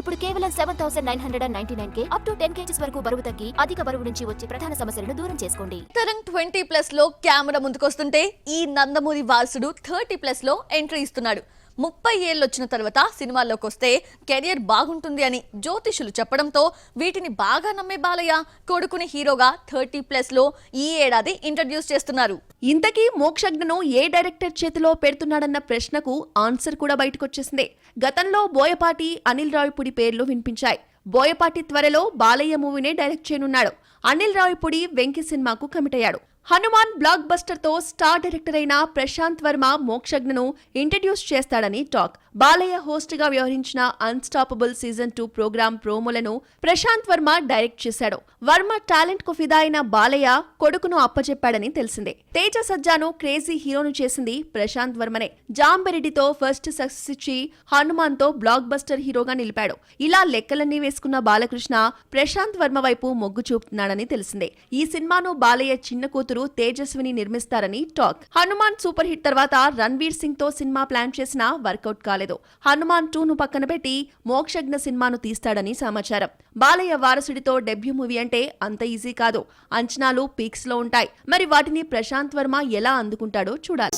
ఇప్పుడు కేవలం 7,999 up to 10 kgs వరకు బరువు తగ్గి అధిక బరువు నుంచి వచ్చే ప్రధాన సమస్యలను దూరం చేసుకోండి. తరంగ్ 20+ లో కెమెరా ముందుకొస్తుంటే ఈ నందమూరి వారసుడు 30+ లో ఎంట్రీ ఇస్తున్నాడు. 30 ఏళ్ళు వచ్చిన తర్వాత సినిమాల్లోకి వస్తే కెరియర్ బాగుంటుంది అని జ్యోతిషులు చెప్పడంతో వీటిని బాగా నమ్మే బాలయ్య కొడుకుని హీరోగా 30+ లో ఈ ఏడాది ఇంట్రడ్యూస్ చేస్తున్నారు. ఇంతకీ మోక్షజ్ఞను ఏ డైరెక్టర్ చేతిలో పెడుతున్నాడన్న ప్రశ్నకు ఆన్సర్ కూడా బయటకొచ్చేసింది. గతంలో బోయపాటి, అనిల్ రావిపూడి పేర్లు వినిపించాయి. బోయపాటి త్వరలో బాలయ్య మూవీనే డైరెక్ట్ చేయనున్నాడు. అనిల్ రావిపూడి వెంకీ సినిమాకు కమిట్ అయ్యాడు. హనుమాన్ బ్లాక్ బస్టర్ తో స్టార్ డైరెక్టర్ అయిన ప్రశాంత్ వర్మ మోక్షజ్ఞను ఇంట్రడ్యూస్ చేస్తాడని టాక్. బాలయ్య హోస్ట్ గా వ్యవహరించిన అన్స్టాపబుల్ సీజన్ 2 ప్రోగ్రామ్ ప్రోమోలను ప్రశాంత్ వర్మ డైరెక్ట్ చేశాడు. వర్మ టాలెంట్ కు ఫిదా అయిన బాలయ్య కొడుకును అప్పచెప్పాడని తెలిసిందే. తేజ సజ్జాను క్రేజీ హీరోను చేసింది ప్రశాంత్ వర్మనే. జాంబెరెడ్డితో ఫస్ట్ సక్సెస్ ఇచ్చి హనుమాన్ తో బ్లాక్ బస్టర్ హీరోగా నిలిపాడు. ఇలా లెక్కలన్నీ వేసుకున్న బాలకృష్ణ ప్రశాంత్ వర్మ వైపు మొగ్గు చూపుతున్నాడని తెలిసిందే. ఈ సినిమాను బాలయ్య చిన్న కూతురు తేజస్విని నిర్మిస్తారని టాక్. హనుమాన్ సూపర్ హిట్ తర్వాత రణ్వీర్ సింగ్ తో సినిమా ప్లాన్ చేసినా వర్కౌట్ కాలేదు. హనుమాన్ 2ను పక్కన పెట్టి మోక్షజ్ఞ సినిమాను తీస్తాడని సమాచారం. బాలయ్య వారసుడితో డెబ్యూ మూవీ అంటే అంత ఈజీ కాదు. అంచనాలు పీక్స్ లో ఉంటాయి. మరి వాటిని ప్రశాంత్ వర్మ ఎలా అందుకుంటాడో చూడాలి.